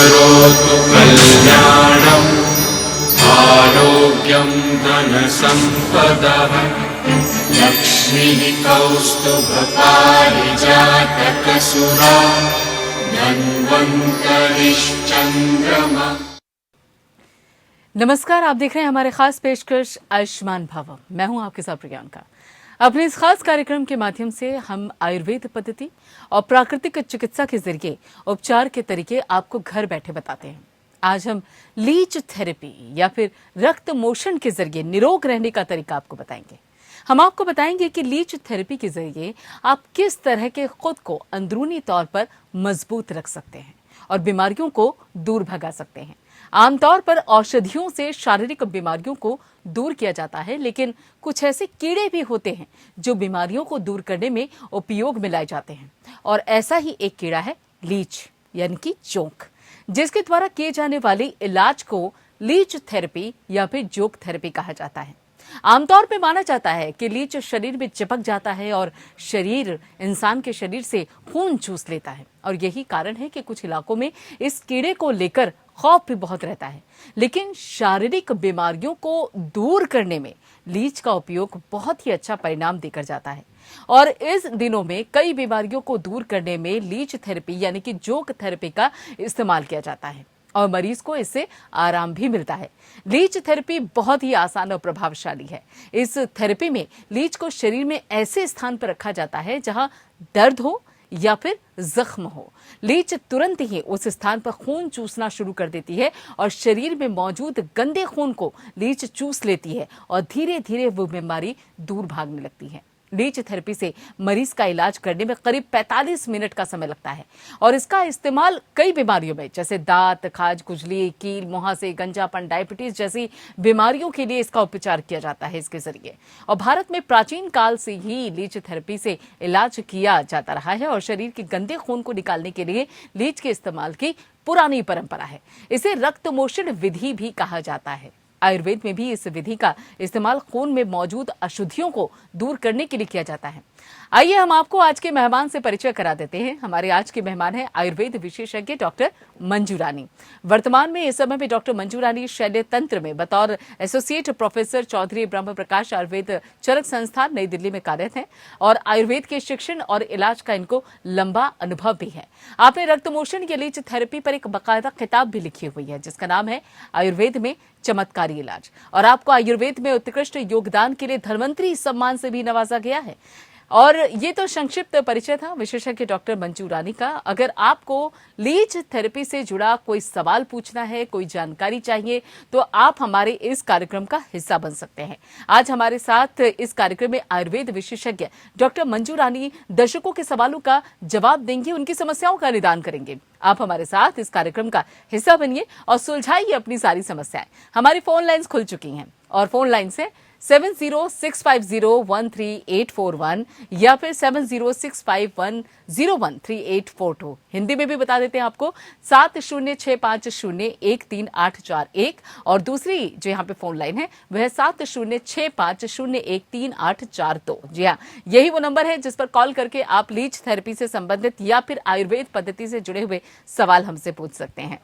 करोतु कल्याणम् आरोग्यं धनसम्पदः लक्ष्मीः कौस्तुभपारिजातकसुरा धन्वन्तरिश्चन्द्रमा। नमस्कार, आप देख रहे हैं हमारे खास पेशकश आयुष्मान भव। मैं हूं आपके साथ प्रियंका। अपने इस खास कार्यक्रम के माध्यम से हम आयुर्वेद पद्धति और प्राकृतिक चिकित्सा के जरिए उपचार के तरीके आपको घर बैठे बताते हैं। आज हम लीच थेरेपी या फिर रक्त मोशन के जरिए निरोग रहने का तरीका आपको बताएंगे। हम आपको बताएंगे कि लीच थेरेपी के जरिए आप किस तरह के खुद को अंदरूनी तौर पर मजबूत रख सकते हैं और बीमारियों को दूर भगा सकते हैं। आमतौर पर औषधियों से शारीरिक बीमारियों को दूर किया जाता है, लेकिन कुछ ऐसे कीड़े भी होते हैं जो बीमारियों को दूर करने में उपयोग में लाए जाते हैं। और ऐसा ही एक कीड़ा है लीच यानी कि जोंक, जिसके द्वारा किए जाने वाले इलाज को लीच थेरेपी या फिर जोंक थेरेपी कहा जाता है। आमतौर पे माना जाता है कि लीच शरीर में चिपक जाता है और शरीर इंसान के शरीर से खून चूस लेता है, और यही कारण है कि कुछ इलाकों में इस कीड़े को लेकर खौफ भी बहुत रहता है। लेकिन शारीरिक बीमारियों को दूर करने में लीच का उपयोग बहुत ही अच्छा परिणाम देकर जाता है, और इस दिनों में कई बीमारियों को दूर करने में लीच थेरेपी यानी कि जोंक थेरेपी का इस्तेमाल किया जाता है और मरीज को इससे आराम भी मिलता है। लीच थेरेपी बहुत ही आसान और प्रभावशाली है। इस थेरेपी में लीच को शरीर में ऐसे स्थान पर रखा जाता है जहां दर्द हो या फिर जख्म हो। लीच तुरंत ही उस स्थान पर खून चूसना शुरू कर देती है और शरीर में मौजूद गंदे खून को लीच चूस लेती है और धीरे धीरे वो बीमारी दूर भागने लगती है। लीच थेरेपी से मरीज का इलाज करने में करीब 45 मिनट का समय लगता है, और इसका इस्तेमाल कई बीमारियों में जैसे दांत, खाज, खुजली, कील, मुहासे, गंजापन, डायबिटीज जैसी बीमारियों के लिए इसका उपचार किया जाता है इसके जरिए। और भारत में प्राचीन काल से ही लीच थेरेपी से इलाज किया जाता रहा है और शरीर के गंदे खून को निकालने के लिए लीच के इस्तेमाल की पुरानी परंपरा है। इसे रक्त मोशन विधि भी कहा जाता है। आयुर्वेद में भी इस विधि का इस्तेमाल खून में मौजूद अशुद्धियों को दूर करने के लिए किया जाता है। आइए हम आपको आज के मेहमान से परिचय करा देते हैं। हमारे आज के मेहमान हैं आयुर्वेद विशेषज्ञ डॉक्टर मंजू रानी। वर्तमान में इस समय में डॉक्टर मंजू रानी शल्य तंत्र में बतौर एसोसिएट प्रोफेसर चौधरी ब्रह्म प्रकाश आयुर्वेद चरक संस्थान नई दिल्ली में कार्यरत हैं, और आयुर्वेद के शिक्षण और इलाज का इनको लंबा अनुभव भी है। आपने रक्त मोशन के लीच थेरेपी पर एक बाकायदा किताब भी लिखी हुई है जिसका नाम है आयुर्वेद में चमत्कारी इलाज, और आपको आयुर्वेद में उत्कृष्ट योगदान के लिए धन्वंतरी सम्मान से भी नवाजा गया है। और ये तो संक्षिप्त परिचय था विशेषज्ञ डॉक्टर मंजू रानी का। अगर आपको लीच थेरेपी से जुड़ा कोई सवाल पूछना है, कोई जानकारी चाहिए, तो आप हमारे इस कार्यक्रम का हिस्सा बन सकते हैं। आज हमारे साथ इस कार्यक्रम में आयुर्वेद विशेषज्ञ डॉक्टर मंजू रानी दर्शकों के सवालों का जवाब देंगे, उनकी समस्याओं का निदान करेंगे। आप हमारे साथ इस कार्यक्रम का हिस्सा बनिए और सुलझाइए अपनी सारी समस्याएं। हमारी फोन लाइंस खुल चुकी हैं, और फोन लाइन से 7065013841 या फिर 7065101384 हिंदी में भी बता देते हैं आपको 7065013841, और दूसरी जो यहाँ पे फोन लाइन है वह 7065013842। जी हाँ, यही वो नंबर है जिस पर कॉल करके आप लीच थेरेपी से संबंधित या फिर आयुर्वेद पद्धति से जुड़े हुए सवाल हमसे पूछ सकते हैं।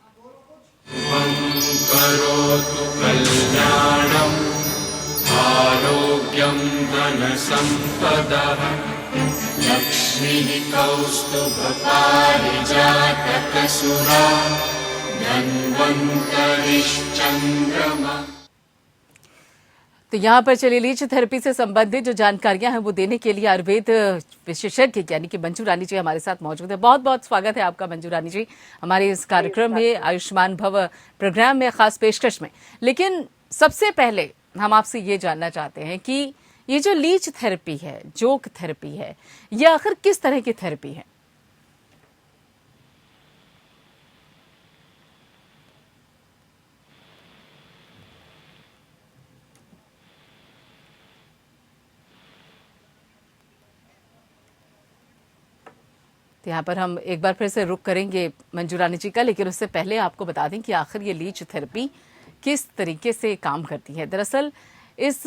करोतु कल्याणम् आरोग्यं धनसम्पदः लक्ष्मीः कौस्तुभपारिजातकसुरा धन्वन्तरिश्चन्द्रमा। तो यहाँ पर चलिए लीच थेरेपी से संबंधित जो जानकारियां हैं वो देने के लिए आयुर्वेद विशेषज्ञ यानी कि मंजू रानी जी हमारे साथ मौजूद है। बहुत बहुत स्वागत है आपका मंजू रानी जी हमारे इस कार्यक्रम में, आयुष्मान भव प्रोग्राम में, खास पेशकश में। लेकिन सबसे पहले हम आपसे ये जानना चाहते हैं कि ये जो लीच थेरेपी है, जोंक थेरेपी है, ये आखिर किस तरह की थेरेपी है? तो यहाँ पर हम एक बार फिर से रुक करेंगे मंजू रानी जी का, लेकिन उससे पहले आपको बता दें कि आखिर ये लीच थेरेपी किस तरीके से काम करती है। दरअसल इस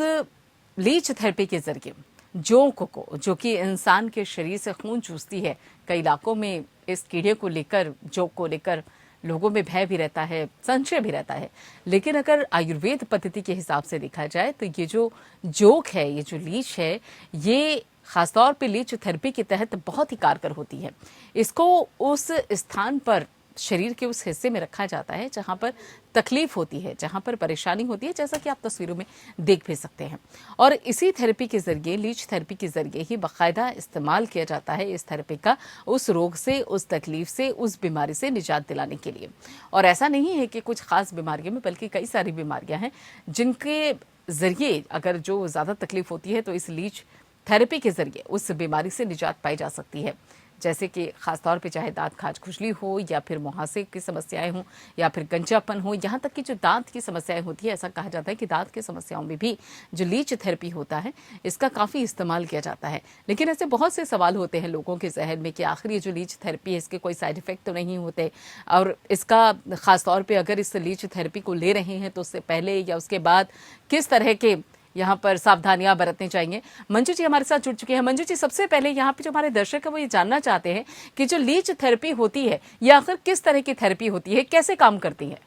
लीच थेरेपी के जरिए जोंक को, जो कि इंसान के शरीर से खून चूसती है, कई इलाकों में इस कीड़े को लेकर, जोंक को लेकर लोगों में भय भी रहता है, संशय भी रहता है। लेकिन अगर आयुर्वेद पद्धति के हिसाब से देखा जाए तो ये जो जोक है, ये जो लीच है, ये खासतौर पे लीच थेरेपी के तहत बहुत ही कारगर होती है। इसको उस स्थान पर, शरीर के उस हिस्से में रखा जाता है जहां पर तकलीफ होती है, जहां पर परेशानी होती है, जैसा कि आप तस्वीरों में देख भी सकते हैं। और इसी थेरेपी के जरिए, लीच थेरेपी के जरिए ही बाकायदा इस्तेमाल किया जाता है इस थेरेपी का उस रोग से, उस तकलीफ से, उस बीमारी से निजात दिलाने के लिए। और ऐसा नहीं है कि कुछ खास बीमारियों में, बल्कि कई सारी बीमारियां हैं जिनके जरिए अगर जो ज्यादा तकलीफ होती है तो इस लीच थेरेपी के जरिए उस बीमारी से निजात पाई जा सकती है। जैसे कि खासतौर पे चाहे दांत खाज खुजली हो, या फिर मुहासे की समस्याएं हों, या फिर गंजापन हो, यहाँ तक कि जो दांत की समस्याएं होती है, ऐसा कहा जाता है कि दांत की समस्याओं में भी जो लीच थेरेपी होता है इसका काफ़ी इस्तेमाल किया जाता है। लेकिन ऐसे बहुत से सवाल होते हैं लोगों के जहन में कि आखिर ये जो लीच थेरेपी है इसके कोई साइड इफेक्ट तो नहीं होते, और इसका खासतौर पर अगर इस लीच थेरेपी को ले रहे हैं तो उससे पहले या उसके बाद किस तरह के यहाँ पर सावधानियां बरतनी चाहिए। मंजू जी हमारे साथ जुड़ चुके हैं। मंजू जी, सबसे पहले यहाँ पे जो हमारे दर्शक है वो ये जानना चाहते हैं कि जो लीच थेरेपी होती है ये आखिर किस तरह की थेरेपी होती है, कैसे काम करती है?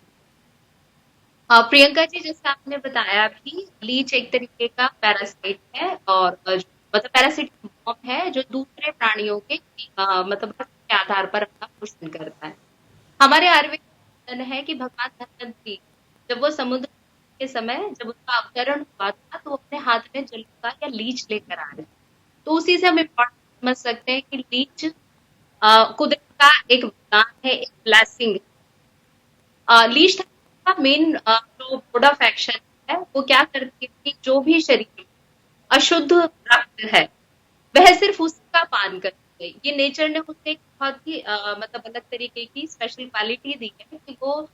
प्रियंका जी, जैसे आपने बताया अभी, लीच एक तरीके का पैरासाइट है, और मतलब पैरासिट फॉर्म है जो दूसरे प्राणियों के मतलब रक्त के आधार पर अपना पोषण करता है। हमारे आयुर्वेद में है कि भगवान धन्वंतरि जब वो समुद्र के समय जब उसका अवतरण हुआ था तो वो अपने हाथ में जलुका या लीच लेकर आ रहे थे। तो उसी से हम इम्पोर्टेंट समझ सकते हैं कि लीच कुदरत का एक वरदान है, एक ब्लेसिंग। लीच का मेन जो मोड ऑफ एक्शन है वो क्या करती है कि जो भी शरीर में अशुद्ध रक्त है वह सिर्फ उसका पान करती है। ये नेचर ने उसे एक बहुत ही मतलब अलग तरीके की स्पेशल क्वालिटी दी है कि वो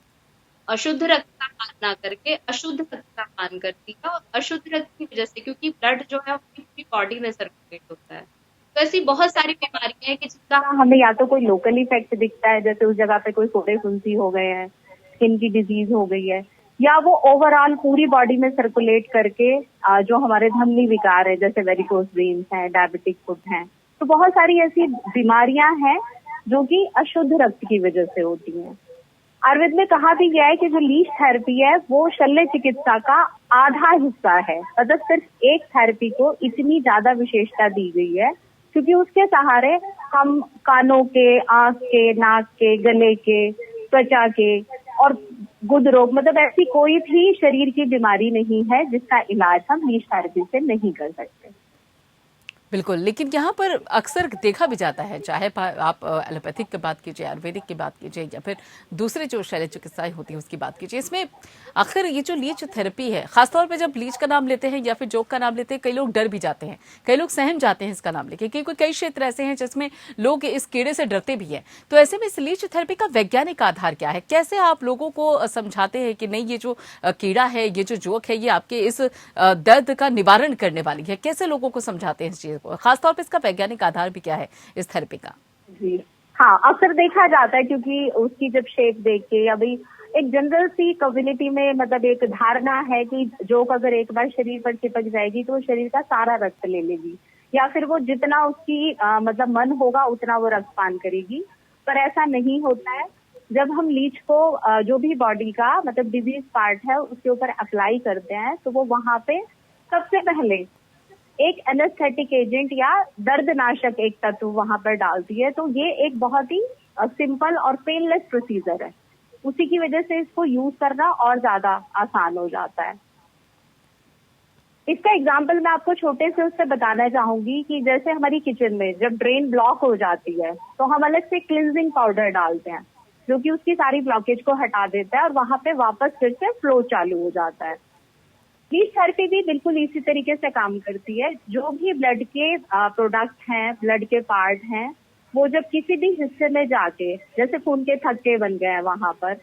अशुद्ध रक्त का पान ना करके अशुद्ध रक्त का पान करती है, और अशुद्ध रक्त की वजह से, क्योंकि ब्लड जो है अपनी पूरी बॉडी में सर्कुलेट होता है, तो ऐसी बहुत सारी बीमारियां हैं कि जिनका हमें या तो कोई लोकल इफेक्ट दिखता है, जैसे उस जगह पे कोई फोड़े फुंसी हो गए हैं, स्किन की डिजीज हो गई है, या वो ओवरऑल पूरी बॉडी में सर्कुलेट करके जो हमारे धमनी विकार है, जैसे वेरिकोस वेन्स है, डायबिटिक फुट है, तो बहुत सारी ऐसी बीमारियां हैं जो कि अशुद्ध रक्त की वजह से होती हैं। आयुर्वेद में कहा भी गया है कि जो लीच थेरेपी है वो शल्य चिकित्सा का आधा हिस्सा है। मतलब सिर्फ एक थेरेपी को इतनी ज्यादा विशेषता दी गई है क्योंकि उसके सहारे हम कानों के, आंख के, नाक के, गले के, त्वचा के और गुद रोग, मतलब ऐसी कोई भी शरीर की बीमारी नहीं है जिसका इलाज हम लीच थेरेपी से नहीं कर सकते। बिल्कुल, लेकिन यहाँ पर अक्सर देखा भी जाता है, चाहे आप एलोपैथिक की बात कीजिए, आयुर्वेदिक की बात कीजिए, या फिर दूसरे जो शल्य चिकित्साएं होती हैं उसकी बात कीजिए, इसमें आखिर ये जो लीच थेरेपी है, खासतौर पे जब लीच का नाम लेते हैं या फिर जोक का नाम लेते हैं, कई लोग डर भी जाते हैं, कई लोग सहम जाते हैं इसका नाम लेके, क्योंकि कई क्षेत्र ऐसे हैं जिसमें लोग इस कीड़े से डरते भी हैं। तो ऐसे में इस लीच थेरेपी का वैज्ञानिक आधार क्या है? कैसे आप लोगों को समझाते हैं कि नहीं, ये जो कीड़ा है, ये जो जोक है, ये आपके इस दर्द का निवारण करने वाली है? कैसे लोगों को समझाते हैं इस चीज को? खासतौर पर इसका वैज्ञानिक आधार भी क्या है इस थेरेपी का? जी हाँ, अक्सर देखा जाता है क्योंकि उसकी जब शेप देख के, या भाई एक जनरल सी कम्युनिटी में मतलब एक धारणा है कि जोक अगर एक बार शरीर पर चिपक जाएगी तो वो शरीर का सारा रक्त ले लेगी, या फिर वो जितना उसकी मतलब मन होगा उतना वो रक्त पान करेगी। पर ऐसा नहीं होता है। जब हम लीच को जो भी बॉडी का मतलब डिजीज पार्ट है उसके ऊपर अप्लाई करते हैं तो वो वहां पे सबसे पहले एक एनेस्थेटिक एजेंट या दर्दनाशक एक तत्व वहां पर डालती है। तो ये एक बहुत ही सिंपल और पेनलेस प्रोसीजर है, उसी की वजह से इसको यूज करना और ज्यादा आसान हो जाता है। इसका एग्जाम्पल मैं आपको छोटे से उससे बताना चाहूंगी कि जैसे हमारी किचन में जब ड्रेन ब्लॉक हो जाती है तो हम अलग से क्लिनजिंग पाउडर डालते हैं जो कि उसकी सारी ब्लॉकेज को हटा देता है और वहां पे वापस फिर से फ्लो चालू हो जाता है। लीच थेरेपी भी बिल्कुल इसी तरीके से काम करती है। जो भी ब्लड के प्रोडक्ट हैं, ब्लड के पार्ट हैं, वो जब किसी भी हिस्से में जाके, जैसे खून के थक्के बन गए हैं वहां पर,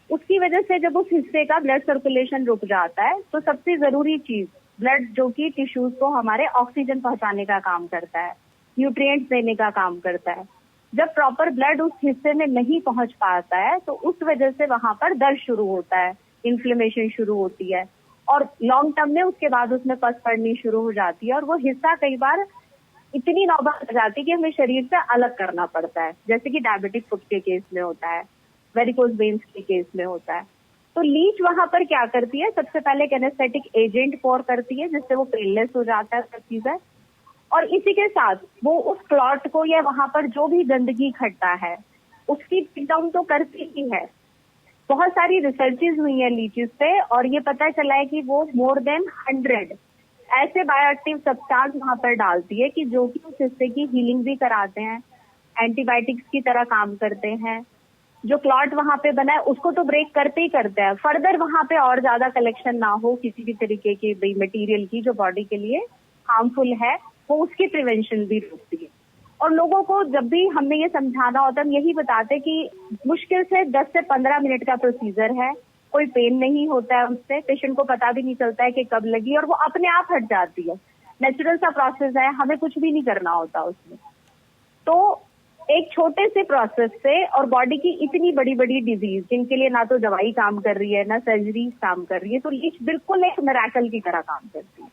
उसकी वजह से जब उस हिस्से का ब्लड सर्कुलेशन रुक जाता है तो सबसे जरूरी चीज ब्लड, जो कि टिश्यूज को हमारे ऑक्सीजन पहुंचाने का काम करता है, न्यूट्रिएंट्स देने का काम करता है, जब प्रॉपर ब्लड उस हिस्से में नहीं पहुंच पाता है तो उस वजह से वहां पर दर्द शुरू होता है, इन्फ्लेमेशन शुरू होती है, और लॉन्ग टर्म में उसके बाद उसमें पस पड़नी शुरू हो जाती है, और वो हिस्सा कई बार इतनी नौबत आ जाती है कि हमें शरीर से अलग करना पड़ता है, जैसे कि डायबिटिक फुट के केस में होता है। वेरिकोज वेन्स के केस में होता है। तो लीच वहां पर क्या करती है, सबसे पहले एक एनेस्थेटिक एजेंट पोर करती है जिससे वो पेनलेस हो जाता है सब चीजें, और इसी के साथ वो उस क्लॉट को या वहां पर जो भी गंदगी इकट्ठा है उसकी पिक डाउन तो करती ही है। बहुत सारी रिसर्चेज हुई है लीचेस पे और ये पता चला है कि वो मोर देन 100 ऐसे बायोएक्टिव सब्सटेंस वहां पर डालती है कि जो कि उस हिस्से की हीलिंग भी कराते हैं, एंटीबायोटिक्स की तरह काम करते हैं। जो क्लॉट वहां पे बना है उसको तो ब्रेक करते ही करते हैं, फर्दर वहां पे और ज्यादा कलेक्शन ना हो किसी भी तरीके की मटेरियल की जो बॉडी के लिए हार्मफुल है, वो उसकी प्रिवेंशन भी रोकती है। और लोगों को जब भी हमें ये समझाना होता है हम यही बताते कि मुश्किल से 10 से 15 मिनट का प्रोसीजर है, कोई पेन नहीं होता है उससे, पेशेंट को पता भी नहीं चलता है कि कब लगी और वो अपने आप हट जाती है। नेचुरल सा प्रोसेस है, हमें कुछ भी नहीं करना होता उसमें। तो एक छोटे से प्रोसेस से और बॉडी की इतनी बड़ी बड़ी डिजीज जिनके लिए ना तो दवाई काम कर रही है ना सर्जरी काम कर रही है, तो लीच बिल्कुल एक मिरेकल की तरह काम करती है।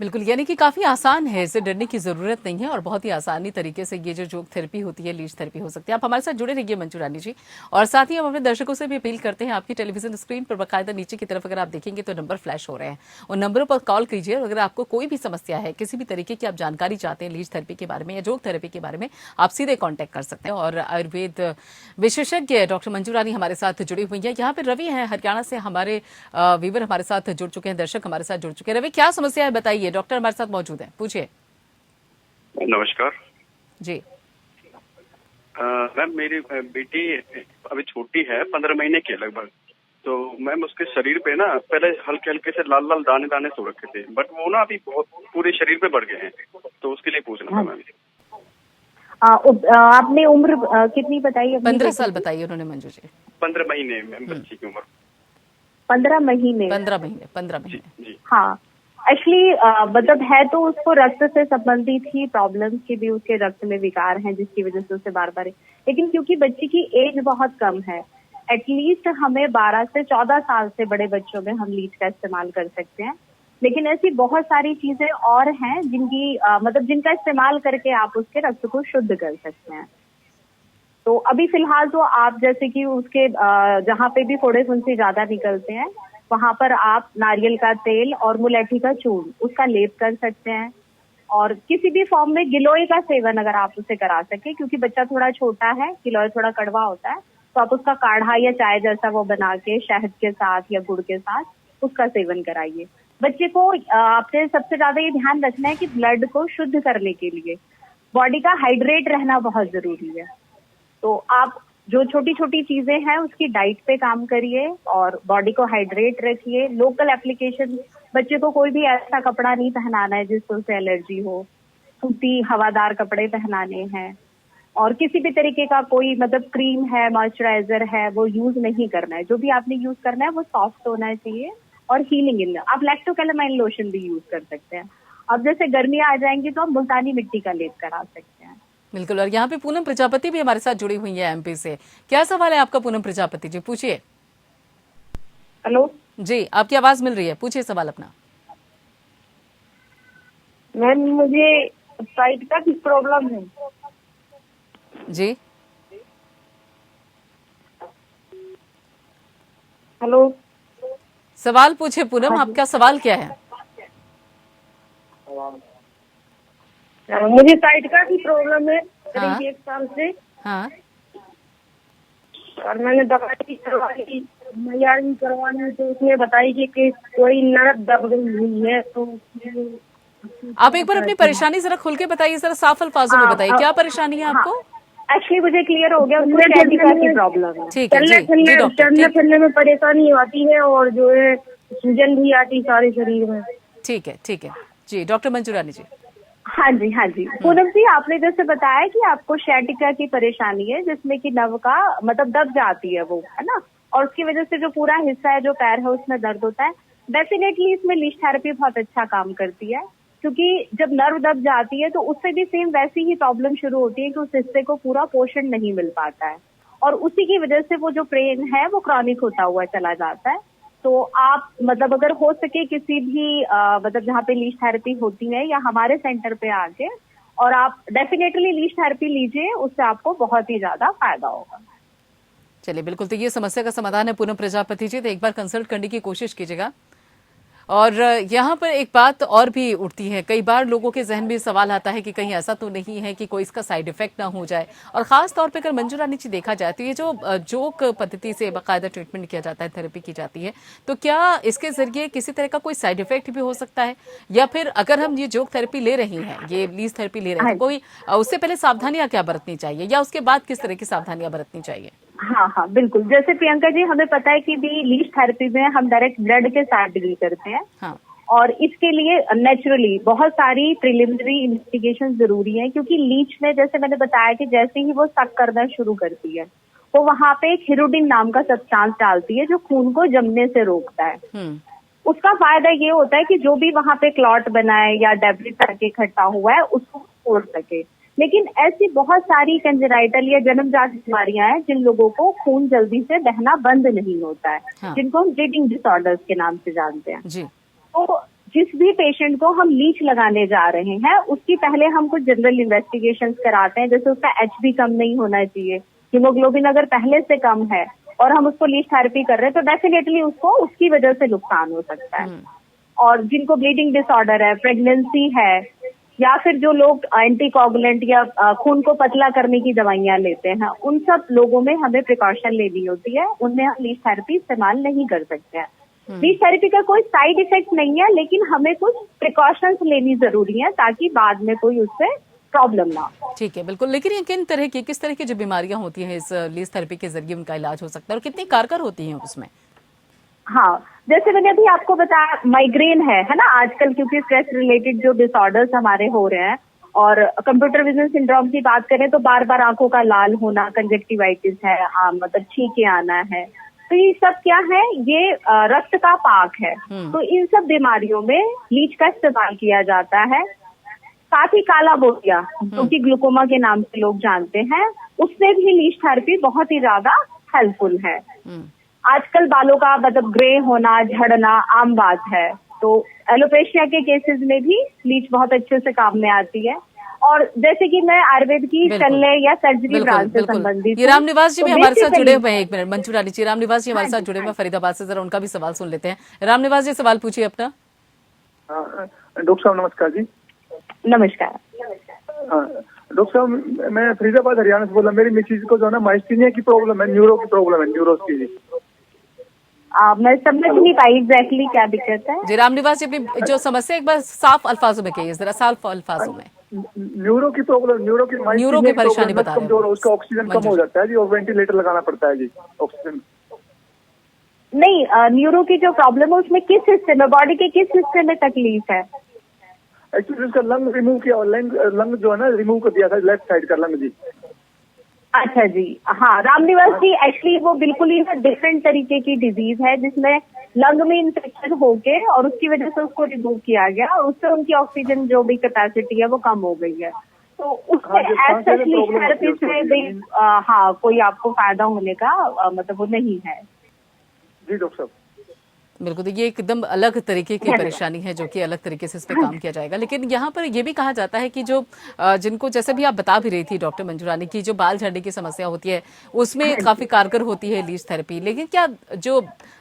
बिल्कुल, यानी कि काफी आसान है, इससे डरने की जरूरत नहीं है और बहुत ही आसानी तरीके से ये जो जोग थेरेपी होती है, लीच थेरेपी हो सकती है। आप हमारे साथ जुड़े रहिए मंजू रानी जी, और साथ ही हम अपने दर्शकों से भी अपील करते हैं, आपकी टेलीविजन स्क्रीन पर बाकायदा नीचे की तरफ अगर आप देखेंगे तो नंबर फ्लैश हो रहे हैं, उन नंबरों पर कॉल कीजिए। और अगर आपको कोई भी समस्या है, किसी भी तरीके की आप जानकारी चाहते हैं लीच थेरेपी के बारे में या जोग थेरेपी के बारे में, आप सीधे कॉन्टेक्ट कर सकते हैं। और आयुर्वेद विशेषज्ञ डॉक्टर मंजू रानी हमारे साथ जुड़ी हुई है। यहाँ पे रवि है हरियाणा से, हमारे वीवर हमारे साथ जुड़ चुके हैं, दर्शक हमारे साथ जुड़ चुके हैं। रवि, क्या समस्या है बताइए, डॉक्टर हमारे साथ मौजूद है, पूछिए। नमस्कार जी। मैम, मेरी बेटी अभी छोटी है, 15 महीने की है लगभग। तो मैम उसके शरीर पे ना पहले हल्के हल्के से लाल लाल दाने दाने सो रखे थे, बट वो ना अभी बहुत पूरे शरीर पे बढ़ गए हैं, तो उसके लिए पूछना था मैम। आपने उम्र कितनी बताई? 15 साल बताइए उन्होंने मंजू जी। 15 महीने मैम बच्ची की उम्र। 15 महीने। 15 महीने। जी। हाँ, एक्चुअली मतलब है तो उसको रक्त से संबंधित ही प्रॉब्लम्स की भी उसके रक्त में विकार हैं जिसकी वजह से उसे बार बार, लेकिन क्योंकि बच्ची की एज बहुत कम है, एटलीस्ट हमें 12 से 14 साल से बड़े बच्चों में हम लीच का इस्तेमाल कर सकते हैं। लेकिन ऐसी बहुत सारी चीजें और हैं जिनकी मतलब जिनका इस्तेमाल करके आप उसके रक्त को शुद्ध कर सकते हैं। तो अभी फिलहाल तो आप जैसे कि उसके जहाँ पे भी फोड़े फुंसी ज्यादा निकलते हैं वहां पर आप नारियल का तेल और मुलैठी का चूर्ण उसका लेप कर सकते हैं, और किसी भी फॉर्म में गिलोय का सेवन अगर आप उसे करा सके, क्योंकि बच्चा थोड़ा छोटा है, गिलोय थोड़ा कड़वा होता है, तो आप उसका काढ़ा या चाय जैसा वो बना के शहद के साथ या गुड़ के साथ उसका सेवन कराइए। बच्चे को आपसे सबसे ज्यादा ये ध्यान रखना है कि ब्लड को शुद्ध करने के लिए बॉडी का हाइड्रेट रहना बहुत जरूरी है। तो आप जो छोटी छोटी चीजें हैं उसकी डाइट पे काम करिए और बॉडी को हाइड्रेट रखिए। लोकल एप्लीकेशन, बच्चे को कोई भी ऐसा कपड़ा नहीं पहनाना है जिससे उसे एलर्जी हो, सूती हवादार कपड़े पहनाने हैं, और किसी भी तरीके का कोई मतलब क्रीम है, मॉइस्चराइजर है, वो यूज नहीं करना है। जो भी आपने यूज करना है वो सॉफ्ट होना चाहिए और हीलिंग इन। आप लैक्टोकैलामाइन लोशन भी यूज कर सकते हैं। अब जैसे गर्मियां आ जाएंगी तो हम मुल्तानी मिट्टी का लेप करा सकते हैं। बिल्कुल, और यहाँ पे पूनम प्रजापति भी हमारे साथ जुड़ी हुई है एमपी से। क्या सवाल है आपका पूनम प्रजापति जी, पूछिए। हेलो जी, आपकी आवाज मिल रही है, पूछिए सवाल अपना। मैम, मुझे साइड का भी प्रॉब्लम है। जी, हेलो, सवाल पूछिए पूनम, आपका सवाल क्या है? मुझे साइड का भी प्रॉब्लम है करीब 1 साल से। हाँ, और मैंने दवाई करवाई, मैयारी करवानी, तो उसने बताई कि कोई नर्व दब गई हुई है। तो आप एक बार अपनी परेशानी जरा खुल के बताइए, जरा साफ अल्फाजों में बताइए, क्या परेशानी है आपको? एक्चुअली मुझे क्लियर हो गया, उनको sciatica की प्रॉब्लम है। ठीक है जी, जी डॉक्टर, चलने फिरने में परेशानी आती है और जो है सूजन भी आती सारे शरीर में। ठीक है जी, डॉक्टर मंजू रानी जी। हाँ जी पूनम जी, आपने जैसे बताया कि आपको sciatica की परेशानी है जिसमें कि नर्व का मतलब दब जाती है वो, है ना, और उसकी वजह से जो पूरा हिस्सा है जो पैर है उसमें दर्द होता है। डेफिनेटली इसमें लीच थेरेपी बहुत अच्छा काम करती है, क्योंकि जब नर्व दब जाती है तो उससे भी सेम वैसी ही प्रॉब्लम शुरू होती है कि उस हिस्से को पूरा पोषण नहीं मिल पाता है, और उसी की वजह से वो जो पेन है वो क्रॉनिक होता हुआ चला जाता है। तो आप मतलब अगर हो सके किसी भी मतलब जहाँ पे लीच थेरेपी होती है या हमारे सेंटर पे आके, और आप डेफिनेटली लीच थेरेपी लीजिए, उससे आपको बहुत ही ज्यादा फायदा होगा। चलिए बिल्कुल, तो ये समस्या का समाधान है पूनम प्रजापति जी, तो एक बार कंसल्ट करने की कोशिश कीजिएगा। और यहाँ पर एक बात और भी उठती है, कई बार लोगों के जहन में सवाल आता है कि कहीं ऐसा तो नहीं है कि कोई इसका साइड इफेक्ट ना हो जाए, और खास तौर पे अगर मंजू रानी जी देखा जाए तो ये जो जोक पद्धति से बाकायदा ट्रीटमेंट किया जाता है, थेरेपी की जाती है, तो क्या इसके जरिए किसी तरह का कोई साइड इफेक्ट भी हो सकता है, या फिर अगर हम ये जोक थेरेपी ले रही हैं, ये लीज थेरेपी ले रहे हैं, तो कोई उससे पहले सावधानियां क्या बरतनी चाहिए, या उसके बाद किस तरह की सावधानियां बरतनी चाहिए? हाँ, बिल्कुल। जैसे प्रियंका जी, हमें पता है कि भी लीच थेरेपी में हम डायरेक्ट ब्लड के साथ डील करते हैं। हाँ। और इसके लिए नेचुरली बहुत सारी प्रिलिमिनरी इन्वेस्टिगेशन जरूरी है, क्योंकि लीच में जैसे मैंने बताया कि जैसे ही वो सक करना शुरू करती है, वो वहां पे एक हिरोडिन नाम का सब्सटेंस डालती है जो खून को जमने से रोकता है। उसका फायदा ये होता है कि जो भी वहां पे क्लॉट बना है या डेब्रिस करके इकट्ठा हुआ है उसको छोड़ सके। लेकिन ऐसी बहुत सारी कंजेनाइटल या जन्मजात बीमारियां हैं जिन लोगों को खून जल्दी से बहना बंद नहीं होता है, हाँ। जिनको हम ब्लीडिंग डिसऑर्डर्स के नाम से जानते हैं जी। तो जिस भी पेशेंट को हम लीच लगाने जा रहे हैं उसकी पहले हम कुछ जनरल इन्वेस्टिगेशंस कराते हैं। जैसे उसका HB कम नहीं होना चाहिए, हीमोग्लोबिन अगर पहले से कम है और हम उसको लीच थेरेपी कर रहे हैं तो डेफिनेटली उसको उसकी वजह से नुकसान हो सकता है। और जिनको ब्लीडिंग डिसऑर्डर है, प्रेगनेंसी है, या फिर जो लोग एंटीकोगुलेंट या खून को पतला करने की दवाइयां लेते हैं, उन सब लोगों में हमें प्रिकॉशन लेनी होती है, उनमें हम लीच थेरेपी इस्तेमाल नहीं कर सकते हैं। लीच थेरेपी का कोई साइड इफेक्ट नहीं है, लेकिन हमें कुछ प्रिकॉशंस लेनी जरूरी है ताकि बाद में कोई उससे प्रॉब्लम ना हो। ठीक है, बिल्कुल। लेकिन ये किस तरह की जो बीमारियां होती हैं इस लीज थेरेपी के जरिए उनका इलाज हो सकता है, और कितनी कारगर होती हैं उसमें? हाँ, जैसे मैंने अभी आपको बताया, माइग्रेन है ना आजकल, क्योंकि स्ट्रेस रिलेटेड जो डिसऑर्डर्स हमारे हो रहे हैं, और कंप्यूटर विजन सिंड्रोम की बात करें तो बार बार आंखों का लाल होना, कंजक्टिवाइटिस है, मतलब छींके आना है, तो ये सब क्या है, ये रक्त का पाक है। तो इन सब बीमारियों में लीच का इस्तेमाल किया जाता है। साथ ही काला बोटिया, जो कि ग्लूकोमा के नाम से लोग जानते हैं, उसमें भी लीच थेरेपी बहुत ही ज्यादा हेल्पफुल है। आजकल बालों का मतलब ग्रे होना, झड़ना आम बात है, तो एलोपेशिया के केसेस में भी लीच बहुत अच्छे से काम में आती है। और जैसे कि मैं आयुर्वेद की शल्य या सर्जरी ब्रांच से संबंधित, ये रामनिवास जी भी हमारे साथ जुड़े हुए हैं। एक मिनट, मंजू रानी जी, रामनिवास जी हमारे साथ जुड़े हुए हैं फरीदाबाद से, जरा उनका भी सवाल सुन लेते हैं। रामनिवास जी, सवाल पूछिए अपना। डॉक्टर साहब नमस्कार जी। नमस्कार। डॉक्टर साहब, मैं फरीदाबाद हरियाणा से बोल रहा हूँ। मेरी मिसेज को जो है ना माइस्टीनिया की प्रॉब्लम है, न्यूरो की प्रॉब्लम है, न्यूरोस की जी। मैं समझ नहीं पाई एग्जैक्टली क्या दिक्कत है जी। रामनिवास जी, अपनी जो समस्या एक बार साफ अल्फाजों में कहिए, जरा साफ अल्फाजों में। न्यूरो की प्रॉब्लम, न्यूरो की परेशानी बता रहे हैं, उसका ऑक्सीजन कम हो जाता है जी, और वेंटिलेटर लगाना पड़ता है जी, ऑक्सीजन। नहीं, न्यूरो की जो प्रॉब्लम है उसमें किस हिस्से में, बॉडी के किस हिस्से में तकलीफ है? एक्चुअली उसका लंग रिमूव किया, लंग जो है ना रिमूव कर दिया था, लेफ्ट साइड का लंग जी। अच्छा जी, हाँ रामनिवास जी, एक्चुअली वो बिल्कुल ही डिफरेंट तरीके की डिजीज है जिसमें लंग में इन्फेक्शन होके और उसकी वजह से उसको रिमूव किया गया और उससे उनकी ऑक्सीजन जो भी कैपेसिटी है वो कम हो गई है। तो उससे एज थेरेपिस्ट में भी हाँ कोई आपको फायदा होने का मतलब वो नहीं है जी डॉक्टर साहब। बिल्कुल, तो ये एकदम अलग तरीके की परेशानी है जो कि अलग तरीके से इस पे काम किया जाएगा। लेकिन यहाँ पर ये भी कहा जाता है कि जो जिनको, जैसे भी आप बता भी रही थी डॉक्टर मंजू रानी, की जो बाल झड़ने की समस्या होती है उसमें काफी कारगर होती है लीच थेरेपी। लेकिन क्या जो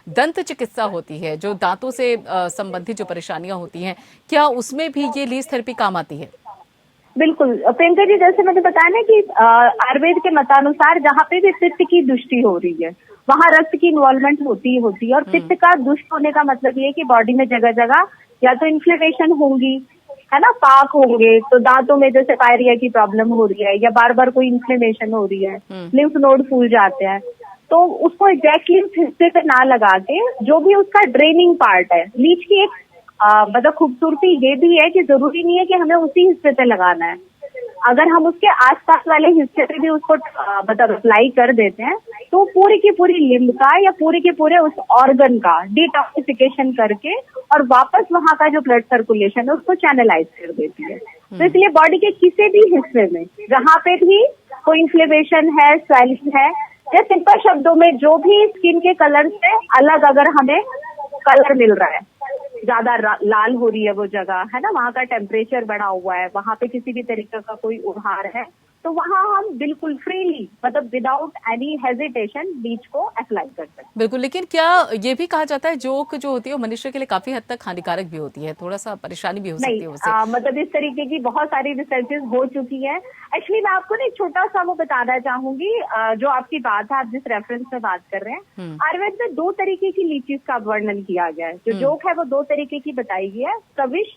दंत चिकित्सा होती है, जो दांतों से संबंधित जो परेशानियां होती हैं, क्या उसमें भी ये लीच थेरेपी काम आती है? बिल्कुल प्रियंका जी, जैसे मैंने बताया ना कि आयुर्वेद के मतानुसार जहाँ पे भी पित्त की दुष्टि हो रही है वहाँ रक्त की इन्वॉल्वमेंट होती है, और पित्त का दुष्ट होने का मतलब ये है कि बॉडी में जगह जगह या तो इन्फ्लेमेशन होंगी, है ना, पाक होंगे, तो दांतों में जैसे पायरिया की प्रॉब्लम हो रही है या बार बार कोई इन्फ्लेमेशन हो रही है, लिम्फ नोड फूल जाते हैं, तो उसको एग्जैक्टली उस हिस्से पे ना लगा के जो भी उसका ड्रेनिंग पार्ट है, लीच की एक मतलब खूबसूरती ये भी है कि जरूरी नहीं है कि हमें उसी हिस्से पे लगाना है। अगर हम उसके आसपास वाले हिस्से पे भी उसको मतलब अप्लाई कर देते हैं तो पूरी की पूरी लिम्ब का या पूरे के पूरे उस ऑर्गन का डिटॉक्सिफिकेशन करके और वापस वहां का जो ब्लड सर्कुलेशन है उसको चैनलाइज कर देती है। तो इसलिए बॉडी के किसी भी हिस्से में जहाँ पे भी कोई इन्फ्लेमेशन है, स्वेलिंग है, या सिंपल शब्दों में जो भी स्किन के कलर से अलग अगर हमें कलर मिल रहा है, ज्यादा लाल हो रही है वो जगह, है ना, वहाँ का टेम्परेचर बढ़ा हुआ है, वहाँ पे किसी भी तरीके का कोई उभार है, तो वहाँ हम बिल्कुल फ्रीली मतलब विदाउट एनी हेजिटेशन ब्लीच को अप्लाई कर सकते हैं। बिल्कुल, लेकिन क्या ये भी कहा जाता है जोक जो होती है वो मनुष्य के लिए काफी हद तक हानिकारक भी होती है, थोड़ा सा परेशानी भी हो सकती है उससे? मतलब इस तरीके की बहुत सारी रिसर्चेस हो चुकी है। एक्चुअली मैं आपको ना एक छोटा सा वो बताना चाहूंगी, जो आपकी बात है, आप जिस रेफरेंस में बात कर रहे हैं, आयुर्वेद में 2 तरीके की लीचीज का वर्णन किया गया है। जो जोक है वो 2 तरीके की बताई गई है, सविष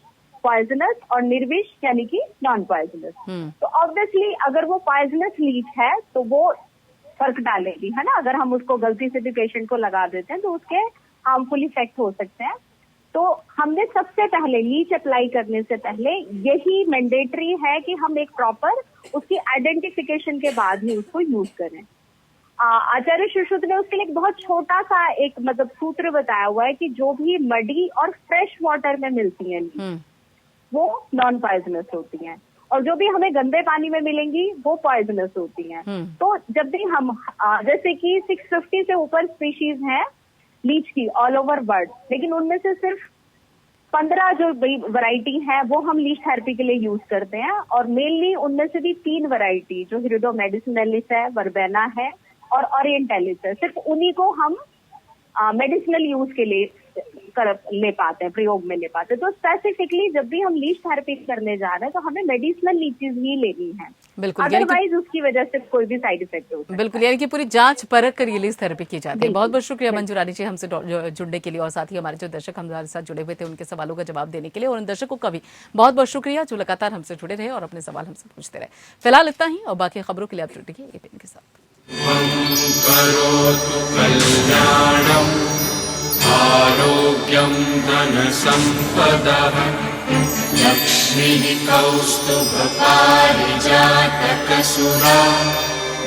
पॉइजनस और निर्विष यानी कि नॉन पॉइजनस। तो ऑब्वियसली अगर वो पॉइजनस लीच है तो वो फर्क डालेगी, है ना। अगर हम उसको गलती से भी पेशेंट को लगा देते हैं तो उसके हार्मफुल इफेक्ट हो सकते हैं। तो हमने सबसे पहले लीच अप्लाई करने से पहले यही मैंडेटरी है कि हम एक प्रॉपर उसकी आइडेंटिफिकेशन के बाद ही उसको यूज करें। आचार्य सुश्रुत ने उसके लिए एक बहुत छोटा सा एक मतलब सूत्र बताया हुआ है कि जो भी मडी और फ्रेश वाटर में मिलती है वो नॉन पॉइजनस होती हैं, और जो भी हमें गंदे पानी में मिलेंगी वो पॉइजनस होती हैं। तो जब भी हम जैसे कि 650 से ऊपर स्पीशीज हैं लीच की ऑल ओवर वर्ल्ड, लेकिन उनमें से सिर्फ 15 जो वैरायटी है वो हम लीच थेरेपी के लिए यूज करते हैं, और मेनली उनमें से भी 3 वैरायटी जो हिरिडो मेडिसिनलिस है, वर्बेना है और ओरिएंटलिस है, सिर्फ उन्हीं को हम मेडिसिनल यूज के लिए ले पाते हैं, प्रयोग में ले पाते हैं। तो स्पेसिफिकली जब भी हम लीच थेरेपी करने जा रहे हैं तो हमें मेडिसिनल लीचीज ही लेनी है, बिल्कुल, अदरवाइज उसकी वजह से कोई भी साइड इफेक्ट होता है। बिल्कुल, यानी कि पूरी जांच परख कर ये लीच थेरेपी की जाती है। बहुत बहुत शुक्रिया मंजू रानी जी हमसे जुड़ने के लिए, और साथ ही हमारे जो दर्शक हमारे साथ जुड़े हुए थे उनके सवालों का जवाब देने के लिए, और उन दर्शकों का भी बहुत बहुत शुक्रिया जो लगातार हमसे जुड़े रहे और अपने सवाल हमसे पूछते रहे। फिलहाल इतना ही, और बाकी खबरों के लिए आप जुड़िए एपीएन के साथ। करोतु कल्याणम् आरोग्यं धनसम्पदः लक्ष्मीः कौस्तुभपारिजातकसुरा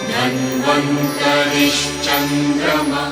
धन्वन्तरिश्चन्द्रमा।